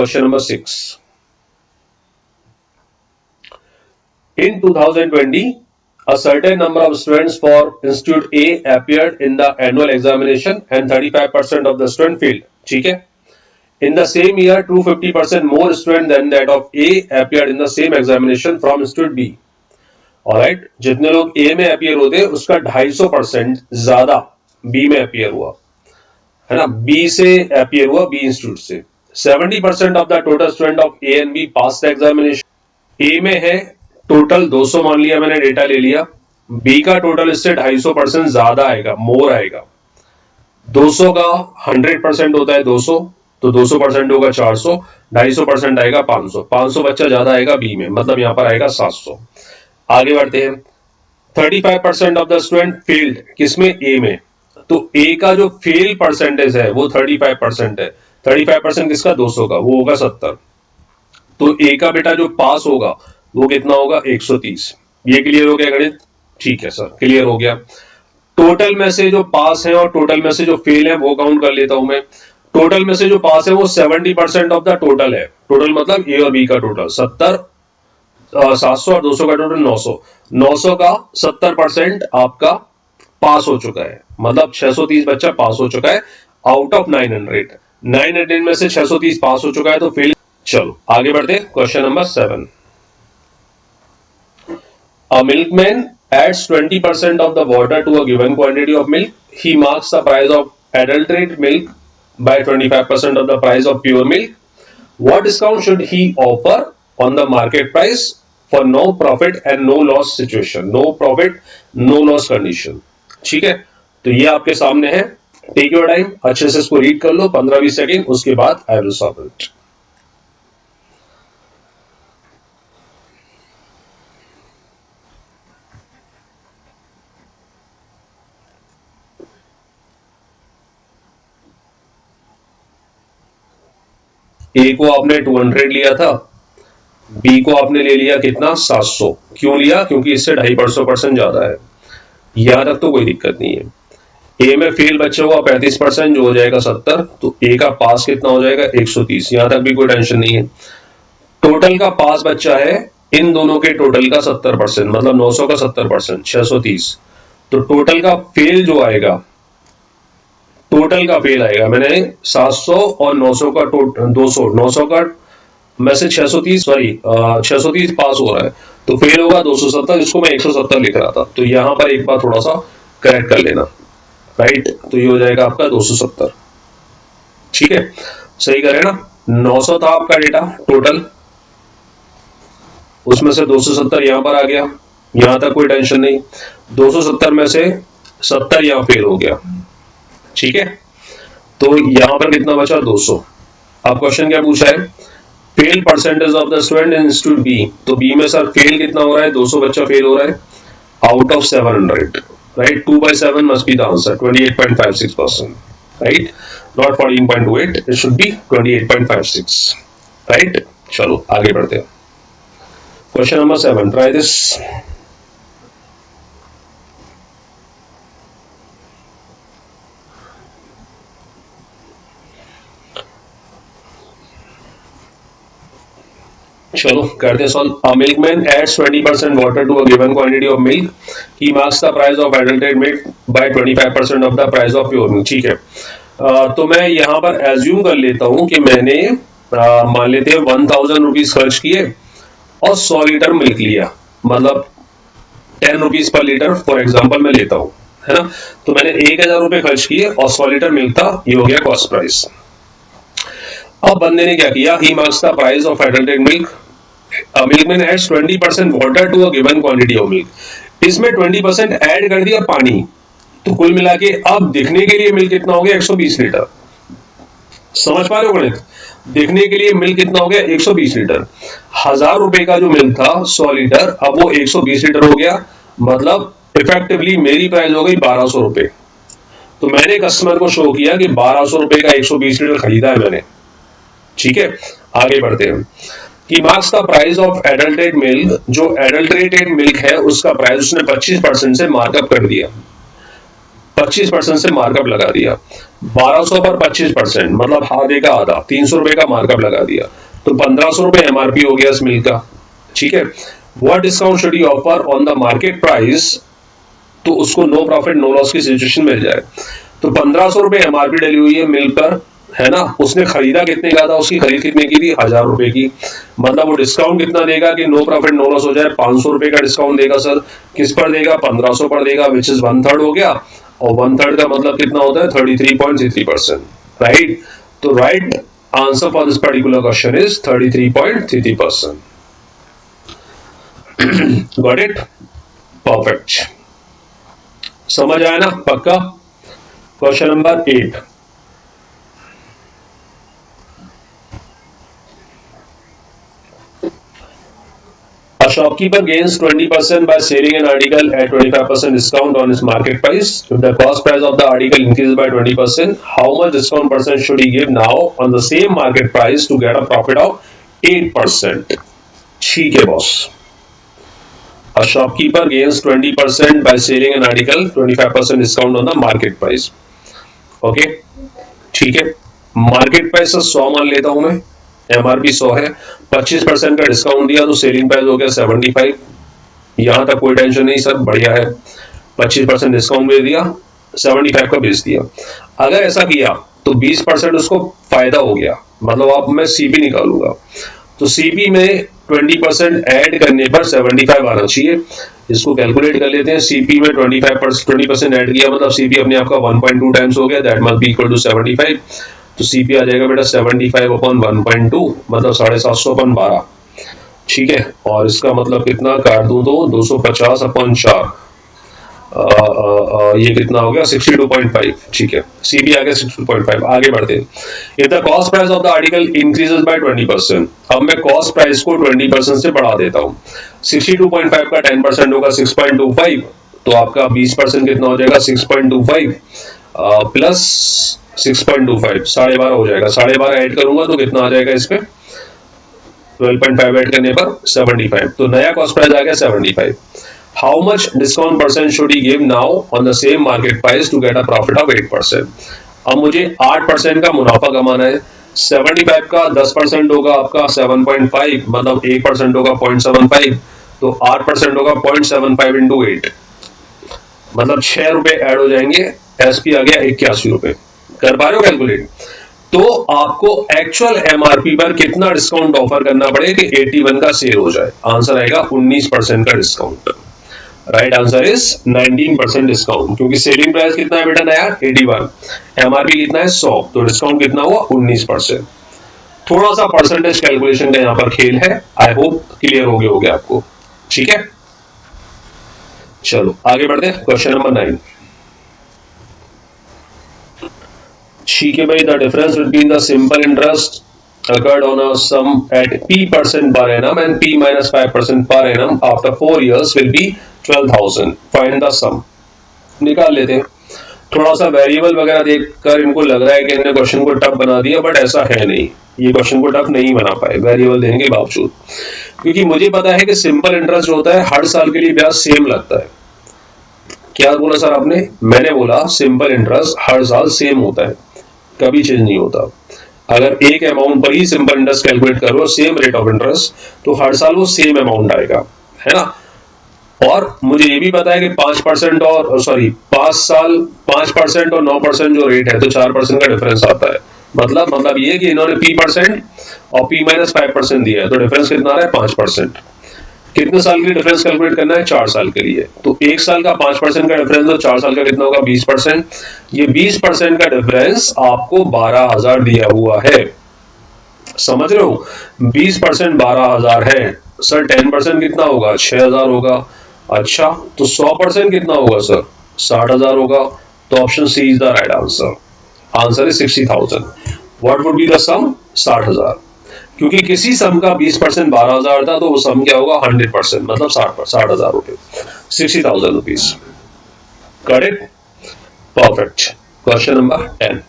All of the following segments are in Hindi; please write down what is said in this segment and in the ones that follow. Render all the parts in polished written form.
Question number 6. In 2020, a certain number of students for Institute A appeared in the annual examination and 35% of the students failed. ठीक है? In the same year, 250% more students than that of A appeared in the same examination from Institute B. Alright, जितने लोग A में appear होते उसका 250% ज्यादा B में appear हुआ, है ना? B से appear हुआ B इंस्टीट्यूट से. 70% of the total student of A and B passed the examination. A में है टोटल 200 मान लिया मैंने, डेटा ले लिया. B का टोटल इससे 250% ज्यादा आएगा, मोर आएगा. 200 का 100% होता है 200, तो 200% होगा 400, 250% आएगा 500. 500 बच्चा ज्यादा आएगा B में, मतलब यहां पर आएगा 700. आगे बढ़ते हैं. 35% ऑफ द स्टूडेंट फेल्ड, किसमें? A में. तो A का जो फेल परसेंटेज है वो 35% है. 35% किसका? 200 का, वो होगा 70. तो A का बेटा जो पास होगा वो कितना होगा? 130. ये क्लियर हो गया गणित? ठीक है सर, क्लियर हो गया. टोटल में से जो पास है और टोटल में से जो फेल है वो काउंट कर लेता हूं मैं. टोटल में से जो पास है वो 70% ऑफ द टोटल है. टोटल मतलब A और B का टोटल 700 और 200 का टोटल 900. 900 का 70% आपका पास हो चुका है, मतलब 630 बच्चा पास हो चुका है आउट ऑफ 900. 900 में से 630 पास हो चुका है, तो फेल. चलो आगे बढ़ते. Question number 7. A milkman adds 20% of the water to a given quantity of milk. He marks the price of adulterated milk by 25% of the price of pure milk. What discount should he offer on the market price for no profit and no loss situation? No profit, no loss condition. ठीक है, तो ये आपके सामने है. टेक योर टाइम, अच्छे से इसको रीड कर लो 15-20 सेकेंड, उसके बाद आई विल सॉल्व इट. ए को आपने 200 लिया था, बी को आपने ले लिया कितना? 700. क्यों लिया? क्योंकि इससे 250% ज्यादा है. यहां तक तो कोई दिक्कत नहीं है. ए में फेल बच्चा हुआ 35%, जो हो जाएगा 70. तो ए का पास कितना हो जाएगा? 130. यहां तक भी कोई टेंशन नहीं है. टोटल का पास बच्चा है इन दोनों के टोटल का 70%, मतलब 900 का 70%, 630. तो टोटल का फेल जो आएगा, टोटल का फेल आएगा, मैंने 700 और 900 का 200, 900 का में से 630 पास हो रहा है, तो फेल होगा 270, जिसको मैं 170 लिख रहा था. तो यहां पर एक बार थोड़ा सा करेक्ट कर लेना, राइट? तो ये हो जाएगा आपका 270. ठीक है, सही करें ना. 900 था आपका डेटा टोटल, उसमें से 270 यहां पर आ गया, यहां तक कोई टेंशन नहीं. 270 में से 70 यहां फेल हो गया. ठीक है, तो यहां पर कितना बचा? 200. अब क्वेश्चन क्या पूछा है? Fail percentage of the student in institute B. तो बी में सर फेल कितना हो रहा है? 200 बच्चा फेल हो रहा है out of 700, right? 2/7 must be the answer, 28.56%, right? Not 14.28, it should be 28.56, right? चलो आगे बढ़ते हैं. Question number 7, try this. चलो करते solve. A milkman adds 20% water to a given quantity of milk. He marks the price of adulterated milk by 25% of the price of pure milk. ठीक है, तो मैं यहाँ पर एज्यूम कर लेता हूँ कि मैंने मान लेते हैं 1000 रुपीज खर्च किए और 100 लीटर मिल्क लिया, मतलब 10 rupees per litre for example मैं लेता हूँ, है ना? तो मैंने 1000 रुपए खर्च किए और 100 लीटर मिल्क था, ये हो गया कॉस्ट प्राइस. अब बंदे ने क्या किया? He marks the price of adulterated milk. A milkman adds 20% water to a given quantity of milk. इसमें 20% ऐड कर दिया पानी, तो कुल मिला के अब दिखने के लिए मिल्क कितना हो गया? 120 लीटर. समझ पा रहे हो गणित? दिखने के लिए मिल्क कितना हो गया? 120 लीटर. 1000 रुपए का जो मिल्क था 100 लीटर, अब वो 120 लीटर हो गया, मतलब इफेक्टिवली मेरी प्राइस हो गई 1200 रुपए. तो मैंने कस्टमर को शो किया कि 1200 रुपए का 120 लीटर खरीदा है मैंने. ठीक है, आगे बढ़ते हैं. He marks the price of adulterated milk. जो adulterated milk है उसका प्राइस उसने 25% से मार्कअप कर दिया. 25% से मार्कअप लगा दिया। 1200 पर 25% मतलब आधे का आधा, 300 रुपए का मार्कअप लगा दिया, तो 1500 रुपए एमआरपी हो गया इस मिल्क का। ठीक है, what discount should you offer on the market price, तो उसको नो प्रॉफिट नो लॉस की सिचुएशन मिल जाए। तो 1500 रुपए एमआरपी डली हुई है मिल्क पर, है ना, उसने खरीदा कितने का था, उसकी खरीद कितने की थी, 1000 रुपए की, मतलब वो डिस्काउंट कितना देगा कि नो प्रॉफिट नो लॉस हो जाए, 500 रुपए का डिस्काउंट देगा सर। किस पर देगा, 1500 पर देगा, विच इज 1/3 हो गया, और 1/3 का मतलब कितना होता है, 33.33%, राइट। तो right answer for this particular question is 33.33%। Got it, perfect, समझ आया ना, पक्का। Question number 8, a shopkeeper gains 20% by selling an article at 25% discount on its market price. If the cost price of the article increases by 20%, how much discount percent should he give now on the same market price to get a profit of 8%? ठीक है boss. A shopkeeper gains 20% by selling an article 25% discount on the market price. Okay, ठीक है, मार्केट प्राइस 100 मान लेता हूं मैं, एमआरपी 100 है, 25% का डिस्काउंट दिया तो सेलिंग प्राइस हो गया 75। यहां तक कोई टेंशन नहीं सर, बढ़िया है, 25% डिस्काउंट दे दिया, 75 का बेच दिया। अगर ऐसा किया तो 20% उसको फायदा हो गया, मतलब अब मैं सीपी निकालूंगा, तो सीपी में 20% ऐड करने पर 75 आना चाहिए। इसको कैलकुलेट कर लेते हैं, सीपी में 20% ऐड किया मतलब सीपी अपने आप का 1.2 टाइम्स हो गया, that must be equal to 75। तो सीपी आ जाएगा बेटा 75 अपॉन 1.2 मतलब 750 अपॉन 12, ठीक है। और इसका मतलब कितना काट दूं तो 250 अपॉन 4, ये कितना हो गया 62.5, ठीक है, सीपी आ गया 62.5। आगे बढ़ते हैं, if the cost price of the article increases by 20%, अब मैं कॉस्ट प्राइस को 20% से बढ़ा देता हूं, 62.5 का 10% होगा 6.25, तो आपका 20% कितना हो जाएगा 6.25 प्लस 6.25 12.5 हो जाएगा, 12.5 ऐड करूंगा तो कितना आ जाएगा इस पे 12.5 ऐड करने पर 75, तो नया कॉस्ट प्राइस आ गया 75। How much discount percent should he give now on the same market price to get a profit of 8%? अब मुझे 8% का मुनाफा कमाना है, 75 का 10% होगा आपका 7.5 मतलब 1% होगा 0.75, तो 8% होगा 0.75 इंटू 8 मतलब 6 रुपए ऐड हो जाएंगे, एसपी आ गया 81 रुपए। कर पा रहे हो कैलकुलेट? तो आपको एक्चुअल एमआरपी पर कितना डिस्काउंट ऑफर करना पड़ेगा कि 81 का सेल हो जाए? आंसर आएगा 19% का discount. Right answer is 19% discount, क्योंकि सेलिंग प्राइस कितना है बेटा नया 81, एमआरपी कितना है 100, तो डिस्काउंट कितना हुआ 19%। थोड़ा सा परसेंटेज कैलकुलेशन का यहाँ पर खेल है, आई होप क्लियर हो गया आपको, ठीक है। चलो आगे बढ़ते हैं, क्वेश्चन नंबर 9। ठीक है भाई, the difference between the simple interest occurred on a sum at p% per annum and p minus 5% per annum after 4 years will be 12,000. Find the sum. निकाल लेते हैं। थोड़ा सा वेरिएबल वगैरह देखकर इनको लग रहा है कि इन्होंने क्वेश्चन को टफ बना दिया, बट ऐसा है नहीं, ये क्वेश्चन को टफ नहीं बना पाए वेरिएबल देने के बावजूद, क्योंकि मुझे पता है कि सिंपल इंटरेस्ट होता है हर साल के लिए ब्याज सेम लगता है। क्या बोला सर आपने? मैंने बोला सिंपल इंटरेस्ट हर साल सेम होता है, कभी चेंज नहीं होता। अगर एक अमाउंट पर ही सिंपल इंटरेस्ट कैलकुलेट करो, सेम रेट ऑफ इंटरेस्ट, तो हर साल वो सेम अमाउंट आएगा, है ना। और मुझे ये भी पता है कि 5% और 5% और 9% जो रेट है तो 4% का डिफरेंस आता है। मतलब ये कि इन्होंने p% और p माइनस 5% दिया है, तो डिफरेंस कितना आ रहा है 5%। कितने साल के लिए डिफरेंस कैलकुलेट करना है? 4 साल के लिए। तो एक साल का 5% का डिफरेंस तो 4 साल का कितना होगा 20%। ये 20% का डिफरेंस आपको 12,000 दिया हुआ है, समझ रहे हो? 20% 12,000 है सर, 10% कितना होगा 6,000 होगा। अच्छा, तो 100% कितना होगा सर 60,000 होगा। तो option C is the right answer. Answer is 60,000। What would be the sum? 60,000, क्योंकि किसी सम का 20% 12,000 था, तो वो सम क्या होगा 100% मतलब 60,000 रुपए, 60,000 rupees. Correct, perfect. Question number 10।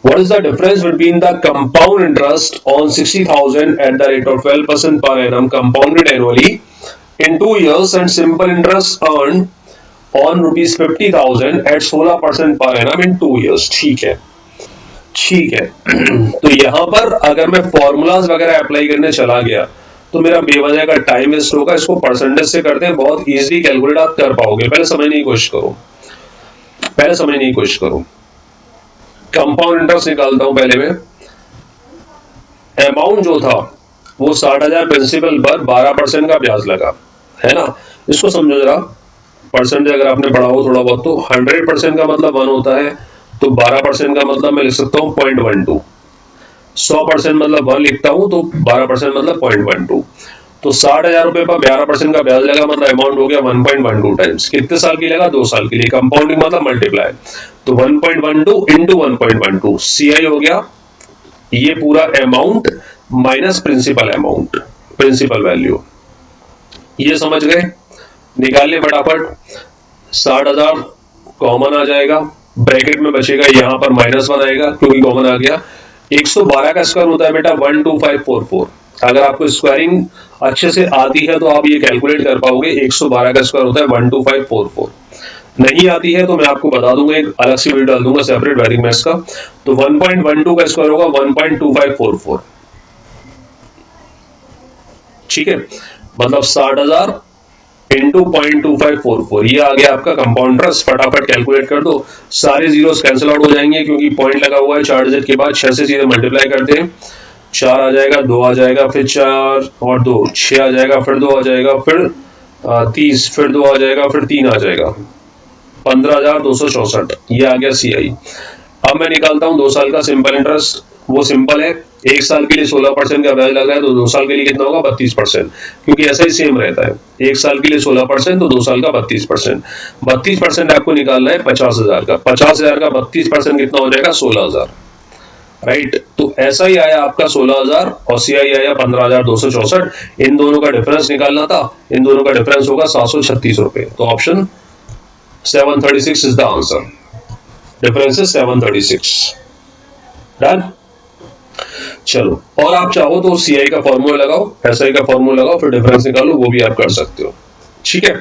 What is the difference between the compound interest on 60,000 at the rate of 12% per annum compounded annually in 2 years and simple interest earned on ₹50,000 at 16% per annum in 2 years। ठीक है, ठीक है। तो यहां पर अगर मैं फॉर्मूलाज वगैरह अप्लाई करने चला गया तो मेरा बेवजह का टाइम वेस्ट होगा। इसको परसेंटेज से करते हैं, बहुत इजीली कैलकुलेट आप कर पाओगे। पहले समझने की कोशिश करो, पहले समझने की कोशिश करो। कंपाउंड इंटरेस्ट निकालता हूं पहले मैं। अमाउंट जो था वो 60,000 प्रिंसिपल पर 12% का ब्याज लगा, है ना। इसको समझो जरा, परसेंटेज अगर आपने पढ़ा हो थोड़ा बहुत तो 100% का मतलब 1 होता है, तो 12% का मतलब मैं लिख सकता हूं 0.12। 100% मतलब 1 लिखता हूं तो 12% मतलब 0.12। तो 60,000 रुपए पर 11% का ब्याज लगा, मतलब अमाउंट हो गया 1.12 टाइम्स। कितने साल के लगा? 2 साल के लिए। कंपाउंडिंग मतलब मल्टीप्लाई, तो 1.12 इंटू 1.12 CI हो गया ये पूरा amount minus principal amount, principal value. ये समझ गए? निकालिए फटाफट। 60,000 कॉमन आ जाएगा, ब्रैकेट में बचेगा यहां पर -1 आएगा क्योंकि कॉमन आ गया। 112 का स्क्वायर होता है बेटा 12544। अगर आपको स्क्वायरिंग अच्छे से आती है तो आप ये कैलकुलेट कर पाओगे। 112 का स्क्वायर होता है 12544। नहीं आती है तो मैं आपको बता दूंगा, एक अलग से वीडियो डाल दूंगा सेपरेट वैदिक मैथ्स का। तो 1.12 का स्क्वायर होगा 1.2544। ठीक है, मतलब 60,000 इंटू 0.2544 ये आ गया आपका कंपाउंड इंटरेस्ट। फटाफट कैलकुलेट कर दो, सारे जीरोस कैंसिल आउट हो जाएंगे क्योंकि पॉइंट लगा हुआ है 4 डिजिट के बाद। 6 से सीधे मल्टीप्लाई करते हैं, 4 आ जाएगा, 2 आ जाएगा, फिर 4 और 2 6 आ जाएगा, फिर 2 आ जाएगा, फिर 30, फिर 2 आ जाएगा, फिर 3 आ जाएगा, 15,264 ये आ गया CI। अब मैं निकालता हूं 2 साल का सिंपल इंटरेस्ट। वो सिंपल है, 1 साल के लिए 16% का ब्याज लग रहा है तो 2 साल के लिए कितना होगा? 32%, क्योंकि ऐसा ही सेम रहता है। 1 साल के लिए 16% तो 2 साल का 32%। 32% आपको निकालना है 50,000 का। 50,000 का 32% कितना हो जाएगा? 16,000। राइट, तो ऐसा ही आया आपका 16,000 और CI आया 15,264। इन दोनों का डिफरेंस निकालना था, इन दोनों का डिफरेंस होगा 736 रुपए। तो option 736 is the answer. Difference is 736। Done. चलो, और आप चाहो तो CI का फॉर्मूला लगाओ, SI का फॉर्मूला लगाओ, फिर डिफरेंस निकालो, वो भी आप कर सकते हो। ठीक है।